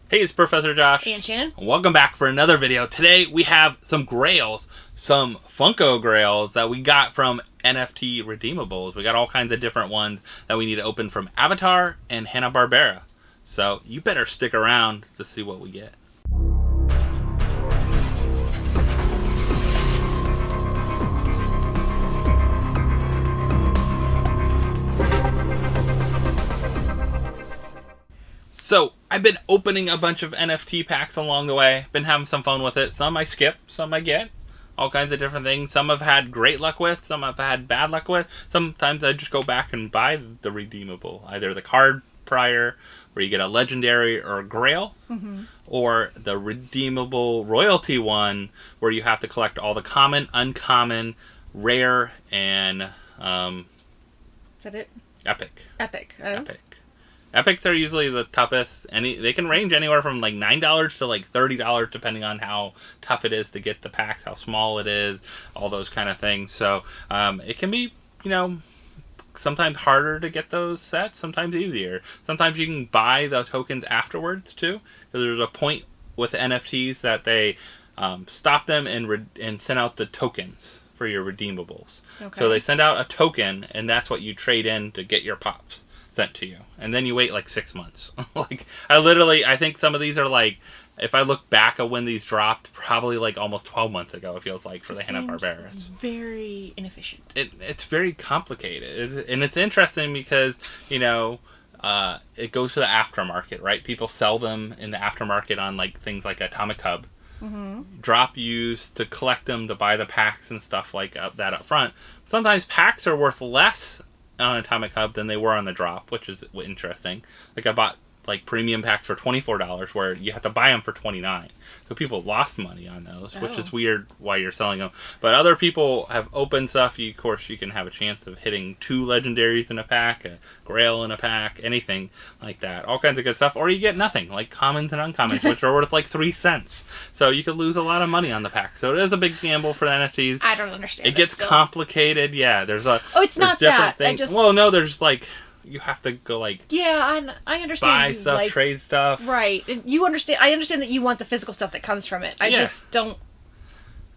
Hey, it's Professor Josh. And Shannon. Welcome back for another video. Today we have some Grails, some Funko Grails that we got from NFT redeemables. We got all kinds of different ones that we need to open from Avatar and Hanna-Barbera. So you better stick around to see what we get. So, I've been opening a bunch of NFT packs along the way. Been having some fun with it. Some I skip, some I get. All kinds of different things. Some I've had great luck with, some I've had bad luck with. Sometimes I just go back and buy the redeemable. Either the card prior, where you get a legendary or a Grail, or the redeemable royalty one, where you have to collect all the common, uncommon, rare, and... Is that it? Epic. Epic. Epic. Epics are usually the toughest. They can range anywhere from like $9 to like $30, depending on how tough it is to get the packs, how small it is, all those kind of things. So it can be, sometimes harder to get those sets, sometimes easier. Sometimes you can buy the tokens afterwards too, because there's a point with NFTs that they stop them and send out the tokens for your redeemables. Okay. So they send out a token, and that's what you trade in to get your pops sent to you, and then you wait like 6 months. I think some of these are like, if I look back at when these dropped, probably like almost 12 months ago, it feels like, for the Hanna-Barberas. Very inefficient. It's very complicated, and it's interesting because it goes to the aftermarket, right? People sell them in the aftermarket on like things like Atomic Hub. Drop used to collect them to buy the packs and stuff like that up front. Sometimes packs are worth less on Atomic Hub than they were on the drop, which is interesting. Like I bought like premium packs for $24 where you have to buy them for $29. So people lost money on those, which is weird why you're selling them. But other people have opened stuff. Of course, you can have a chance of hitting 2 legendaries in a pack, a Grail in a pack, anything like that. All kinds of good stuff. Or you get nothing, like commons and uncommons, which are worth like 3 cents. So you could lose a lot of money on the pack. So it is a big gamble for the NFTs. I don't understand. It gets complicated. Yeah, there's it's not that. Things. Well, no, there's like... You have to go like I understand. Buy stuff, like, trade stuff. Right. You understand. I understand that you want the physical stuff that comes from it. I just don't.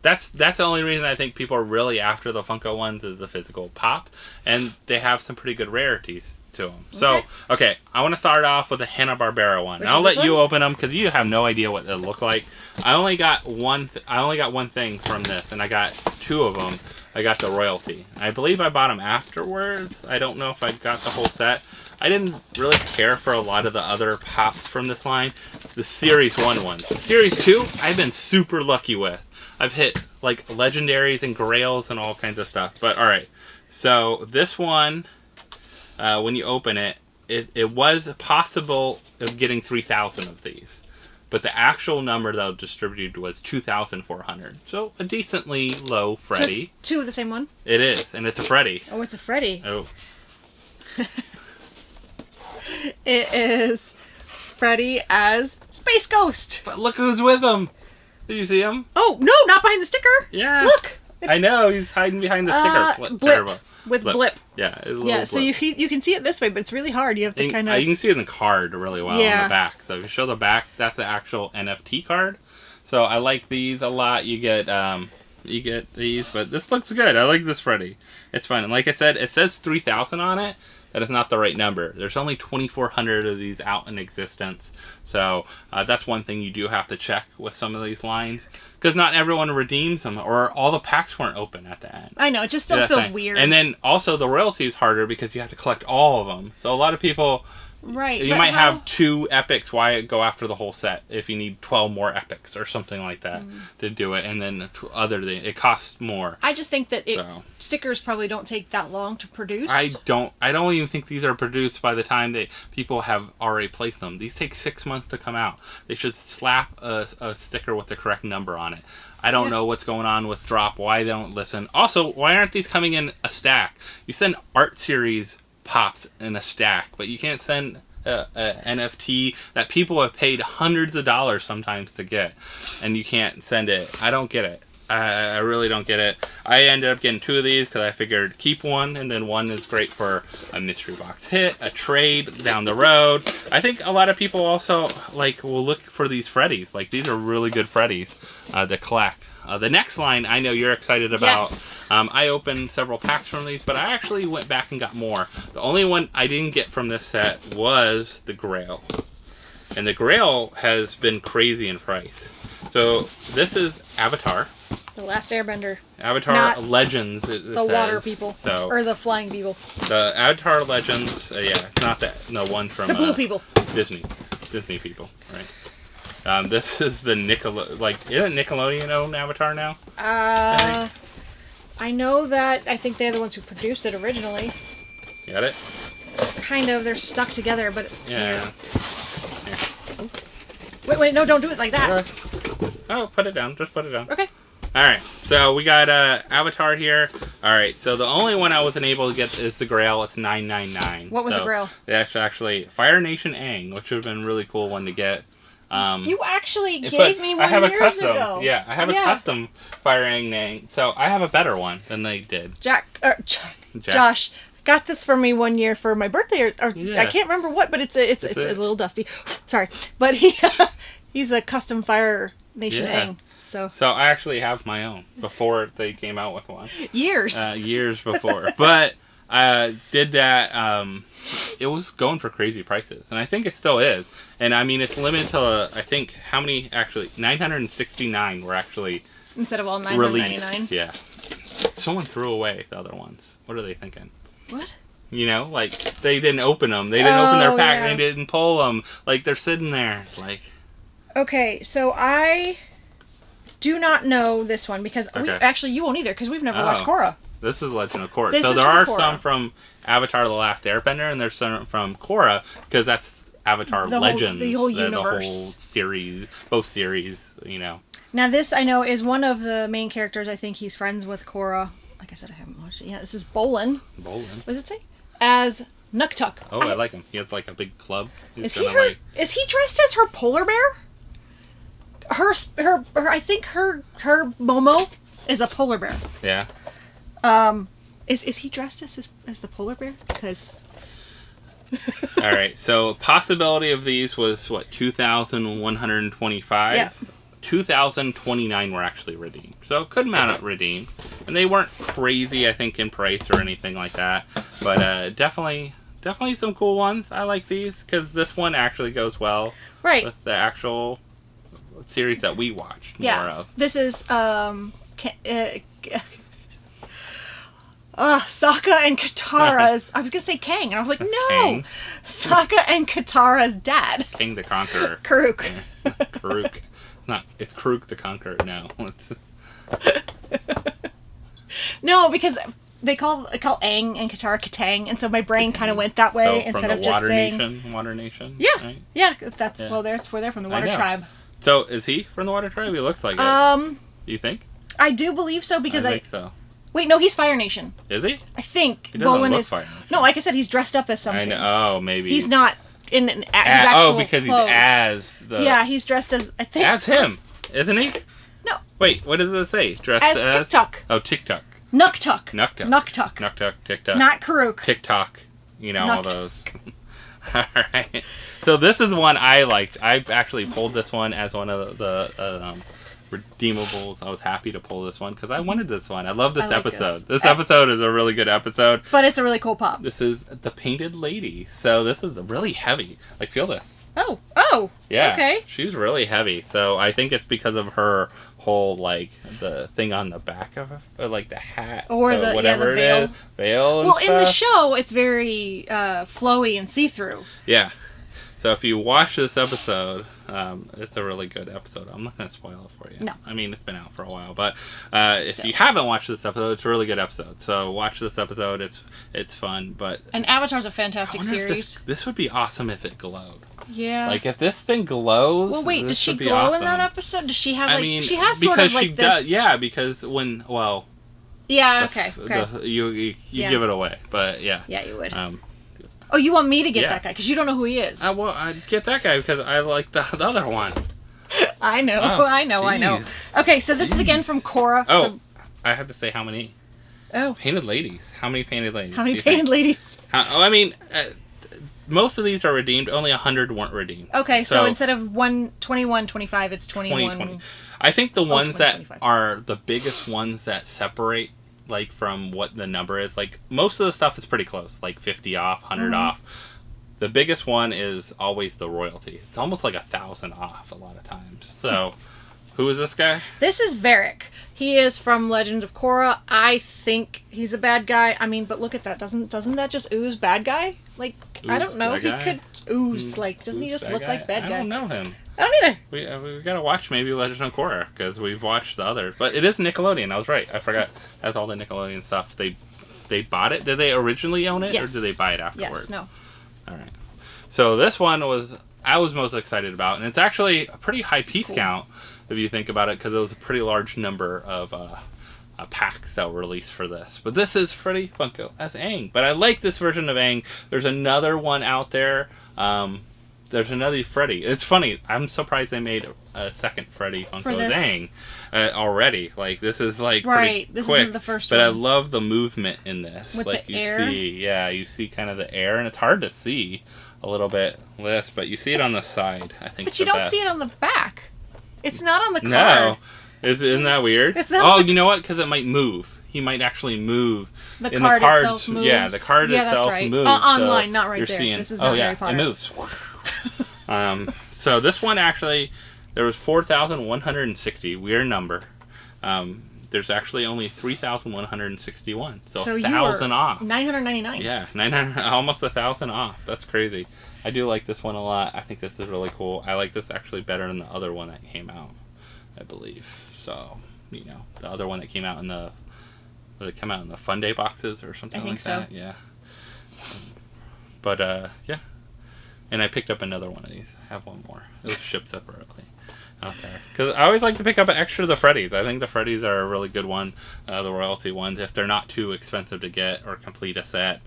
That's the only reason I think people are really after the Funko ones is the physical pop, and they have some pretty good rarities to them. So okay, I want to start off with the Hanna-Barbera one. I'll let you open them because you have no idea what they look like. I only got one thing from this, and I got 2 of them. I got the royalty. I believe I bought them afterwards. I don't know if I got the whole set. I didn't really care for a lot of the other pops from this line. The Series 1 ones. The Series 2, I've been super lucky with. I've hit like legendaries and grails and all kinds of stuff. But alright, so this one, when you open it, it was possible of getting 3,000 of these. But the actual number that was distributed was 2,400. So a decently low Freddy. So it's 2 of the same one? It is, and it's a Freddy. Oh, it's a Freddy. Oh. It is Freddy as Space Ghost. But look who's with him. Did you see him? Oh, no, not behind the sticker. Yeah. Look. I know, he's hiding behind the sticker. Blip. With blip. Yeah, it's a little blip. So you can see it this way, but it's really hard. You have to kind of... You can see it in the card really well on the back. So if you show the back, that's the actual NFT card. So I like these a lot. You get these, but this looks good. I like this Freddy. It's fun. And like I said, it says 3,000 on it. That is not the right number. There's only 2,400 of these out in existence. So that's one thing you do have to check with some of these lines. Because not everyone redeems them, or all the packs weren't open at the end. I know, it just still feels weird. And then also the royalty is harder because you have to collect all of them. So a lot of people... Right. You might have 2 epics. Why go after the whole set if you need 12 more epics or something like that to do it? And then other things, it costs more. I just think that stickers probably don't take that long to produce. I don't even think these are produced by the time people have already placed them. These take 6 months to come out. They should slap a sticker with the correct number on it. I don't know what's going on with drop. Why they don't listen. Also, why aren't these coming in a stack? You send art series pops in a stack, but you can't send a NFT that people have paid hundreds of dollars sometimes to get, and you can't send it. I don't get it. I really don't get it. I ended up getting 2 of these because I figured keep one, and then one is great for a mystery box hit, a trade down the road. I think a lot of people also like will look for these Freddys. Like these are really good Freddys to collect. The next line I know you're excited about. Yes. I opened several packs from these, but I actually went back and got more. The only one I didn't get from this set was the Grail. And the Grail has been crazy in price. So this is Avatar. The Last Airbender. Avatar Not Legends. It the says. water people. So Or the flying people. the Avatar Legends. Yeah, it's not that. No one from The blue people. Disney. Disney people, right? This is the isn't Nickelodeon own Avatar now? I know that. I think they're the ones who produced it originally. Got it? Kind of. They're stuck together, but Yeah. Wait, no, don't do it like that. Oh, put it down. Just put it down. Okay. Alright, so we got Avatar here. Alright, so the only one I wasn't able to get is the Grail. It's $9.99. What was the Grail? That's actually Fire Nation Aang, which would have been really cool one to get. You actually gave me one I have years a custom. ago. Yeah, I have a custom Fire Aang, so I have a better one than they did. Josh got this for me one year for my birthday, or Yeah. I can't remember what, but it's a little dusty. Sorry, but he's a custom Fire Nation Aang. So I actually have my own before they came out with one. Years Before, but I did that. It was going for crazy prices, and I think it still is. And I mean, it's limited to I think how many actually 969 were actually instead of all released. $9.99. Yeah, someone threw away the other ones. What are they thinking? What? You know, like they didn't open them. They didn't open their pack. Yeah. They didn't pull them. Like they're sitting there. Like. Okay, so I do not know this one because you won't either because we've never watched Korra. This is Legend of Korra. This so is there from are Korra. some from Avatar: The Last Airbender, and there's some from Korra because that's Avatar Legends. The whole universe. The whole series, both series. You know. Now this I know is one of the main characters. I think he's friends with Korra. Like I said, I haven't watched it. Yeah, this is Bolin. Bolin. What does it say? As Nuktuk. Oh, I like him. He has like a big club. Is he dressed as her polar bear? Her I think her Momo is a polar bear. Yeah. Is he dressed as the polar bear? Because. All right. So possibility of these was what 2,125. Yeah. 2,029 were actually redeemed. So good amount of redeemed, and they weren't crazy I think in price or anything like that. But definitely some cool ones. I like these because this one actually goes well with the actual series that we watched more of. This is Sokka and Katara's. I was gonna say Kang, and I was like, no, Kang. Sokka and Katara's dad. Kang the Conqueror. Karuk. Yeah. Karuk. It's Karuk the Conqueror. No. No, because they call Aang and Katara Katang, and so my brain kind of went that way instead of just saying Water Nation. Yeah, right? yeah. That's well, they're from the Water Tribe. So is he from the Water Tribe? He looks like it. You think? I do believe so because I think so. Wait, no, he's Fire Nation. Is he? I think He doesn't Bolin look is. Fire Nation. No, like I said, he's dressed up as something. I know. Oh, maybe He's not in his actual because clothes. he's as the. Yeah, he's dressed as I think. As him, isn't he? No. Wait, what does it say? Dressed as TikTok. Oh, TikTok. Nuktuk. Nuktuk, TikTok. Not Karuk. TikTok. You know all those. All right. So this is one I liked. I actually pulled this one as one of the redeemables. I was happy to pull this one because I wanted this one. I love this episode. This episode is a really good episode. But it's a really cool pop. This is the Painted Lady. So this is really heavy. Like, feel this. Oh. Yeah. Okay. She's really heavy. So I think it's because of her whole, like, the thing on the back of her, or like the hat. Or the whatever veil. it is. Veil and well, in the stuff. show, it's very flowy and see-through. Yeah. So if you watch this episode, it's a really good episode. I'm not going to spoil it for you. No. I mean, it's been out for a while, but if you haven't watched this episode, it's a really good episode. So watch this episode. It's fun, but And Avatar's a fantastic series. This would be awesome if it glowed. Yeah. Like if this thing glows. Well, wait, does she glow awesome. in that episode? Does she have like? I mean, she has sort of like this. Yeah, because when Yeah. Okay. You give it away, but yeah. Yeah, you would. Oh, you want me to get that guy because you don't know who he is. Well, I'd get that guy because I like the other one. I know, Oh, I know. jeez. Okay, so this is again from Korra. Oh, So, I have to say how many. oh, Painted ladies. How many painted ladies? how do many you painted think? ladies? I mean, most of these are redeemed. Only 100 weren't redeemed. Okay, so instead of 21.25, it's 21. 20. I think the ones 20, that 25. are the biggest ones that separate, like, from what the number is, like, most of the stuff is pretty close, like 50 off, 100 off. The biggest one is always the royalty. It's almost like 1,000 off a lot of times. So, who is this guy? This is Varric. He is from Legend of Korra. I think he's a bad guy. I mean, but look at that. Doesn't that just ooze bad guy? Like, I don't know. Bad He guy? could ooze. Like, doesn't he just look like bad guy? I don't know him. I don't either. We gotta watch maybe Legend of Korra because we've watched the others. But it is Nickelodeon. I was right. I forgot. That's all the Nickelodeon stuff. They bought it. Did they originally own it, Yes. or did they buy it afterwards? Yes. No. All right. So this one I was most excited about, and it's actually a pretty high piece cool. count if you think about it, because it was a pretty large number of packs that were released for this. But this is Freddy Funko as Aang. But I like this version of Aang. There's another one out there. There's another Freddy. It's funny. I'm surprised they made a second Freddy Funko as Aang already. Like, this is like Right. pretty This quick. isn't the first but one. I love the movement in this. With like the you air? you see kind of the air, and it's hard to see a little bit less, but you see it on the side. I think. But you don't see it on the back. It's not on the card. No, isn't that weird? It's not Oh, on the- you know what? Because it might move. He might actually move. The In card cards, itself moves. Yeah, the card Yeah, that's itself right. moves. Online, so not right you're there. Seeing, This is not Harry Potter. It moves. So this one actually, there was 4,160. Weird number. There's actually only 3,161. So you 1,000 were off. 999. Yeah, 900, almost 1,000 off. That's crazy. I do like this one a lot. I think this is really cool. I like this actually better than the other one that came out, I believe. So, the other one that came out in the, did it come out in the Fun Day boxes or something I think like so. that? Yeah. But, yeah. And I picked up another one of these. I have one more. It was shipped separately out there. Because I always like to pick up extra the Freddys. I think the Freddys are a really good one. The royalty ones, if they're not too expensive to get or complete a set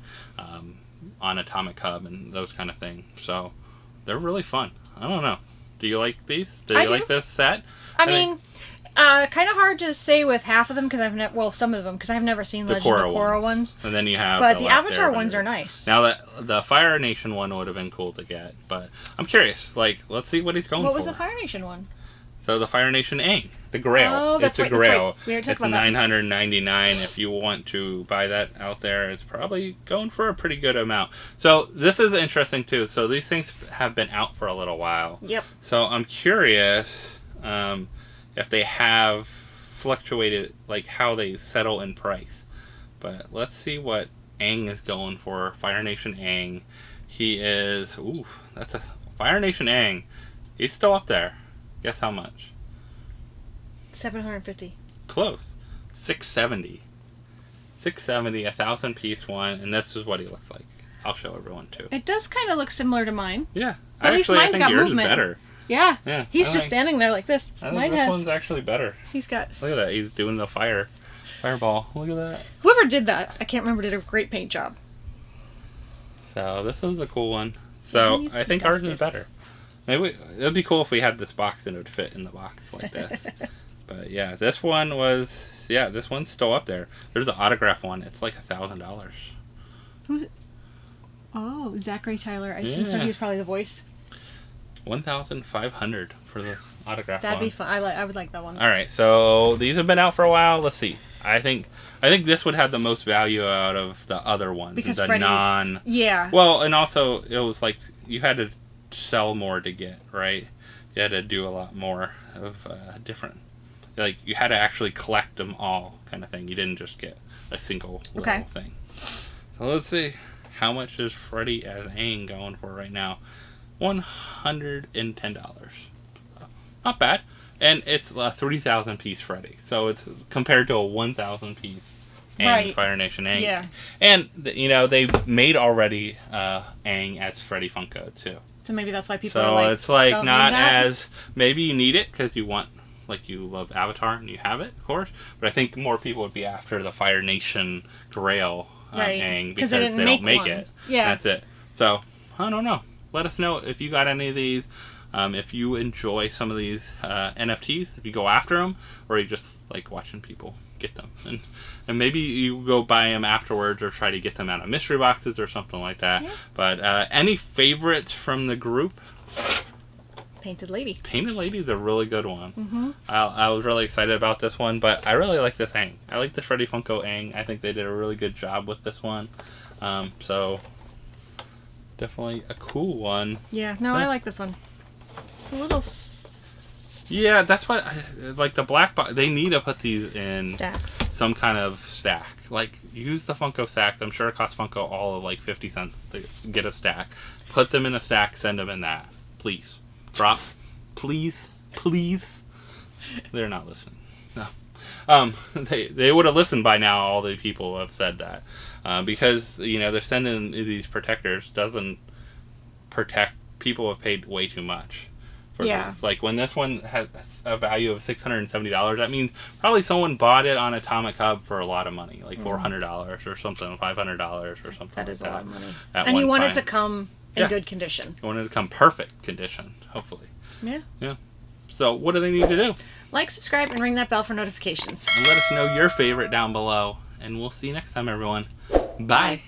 on Atomic Hub and those kind of things. So they're really fun. I don't know. Do you like these? Do you like this set? I mean, kind of hard to say with half of them because some of them because I've never seen Legend of Korra ones. And then you have But the Last Avatar Airbender. ones are nice. Now the Fire Nation one would have been cool to get, but I'm curious. Like, let's see what he's going for. What was the Fire Nation one? So the Fire Nation Aang, the Grail. Oh, that's it's a right, that's Grail. right. We already talked It's about that. $999. If you want to buy that out there, it's probably going for a pretty good amount. So this is interesting too. So these things have been out for a little while. Yep. So I'm curious if they have fluctuated, like how they settle in price. But let's see what Aang is going for. Fire Nation Aang. He is, that's a Fire Nation Aang. He's still up there. Guess how much? 750. Close. 670. 670, 1,000 piece one, and this is what he looks like. I'll show everyone too. It does kind of look similar to mine. Yeah. At least Actually, I mine's think got yours movement. is better. Yeah. Yeah. He's just standing there like this. I think Mine this has. one's actually better. He's got. Look at that. He's doing the fireball. Look at that. Whoever did that, I can't remember, did a great paint job. So this is a cool one. He So needs to I be think ours is dusted. better. Maybe it'd be cool if we had this box and it would fit in the box like this. But yeah, this one's still up there. There's the autograph one. It's like $1,000. Who? Oh, Zachary Tyler. I Yeah. so he was probably the voice. 1,500 for the autograph That'd one. be fun. I would like that one. All right, so these have been out for a while. Let's see. I think this would have the most value out of the other ones. Because the Freddy's. Yeah. Well, and also it was like you had to sell more to get, right? You had to do a lot more of different. Like you had to actually collect them all, kind of thing. You didn't just get a single little thing. So let's see. How much is Freddy as Aang going for right now? $110. Not bad. And it's a 3,000 piece Freddy. So it's compared to a 1,000 piece Aang, Fire Nation Aang. Yeah. And, they've made already Aang as Freddy Funko, too. So maybe that's why people are So like... it's like "Don't not need that." as... Maybe you need it because you want... Like you love Avatar and you have it, of course. But I think more people would be after the Fire Nation Grail Aang because they they didn't don't make one. it. Yeah. That's it. So, I don't know. Let us know if you got any of these. if you enjoy some of these NFTs, if you go after them, or you just like watching people get them, and maybe you go buy them afterwards or try to get them out of mystery boxes or something like that. Yeah. But any favorites from the group? Painted Lady. Painted Lady is a really good one. I was really excited about this one, but I really like this Aang. I like the Freddy Funko Aang. I think they did a really good job with this one. So definitely a cool one. Yeah, no, I like this one. It's a little... Yeah, that's what... Like the black box... They need to put these in... Stacks. Some kind of stack. Like, use the Funko stacks. I'm sure it costs Funko all of like 50 cents to get a stack. Put them in a stack. Send them in that. Please. Drop. Please. Please. They're not listening. No. They would have listened by now, all the people have said that. Because, you know, they're sending these protectors doesn't protect... People have paid way too much. Yeah. This. Like, when this one has a value of $670, that means probably someone bought it on Atomic Hub for a lot of money. Like $400 or something, $500 or something. That is a lot of money. And you want it to come in good condition. You want it to come perfect condition, hopefully. Yeah. Yeah. So, what do they need to do? Like, subscribe, and ring that bell for notifications. And let us know your favorite down below. And we'll see you next time, everyone. Bye.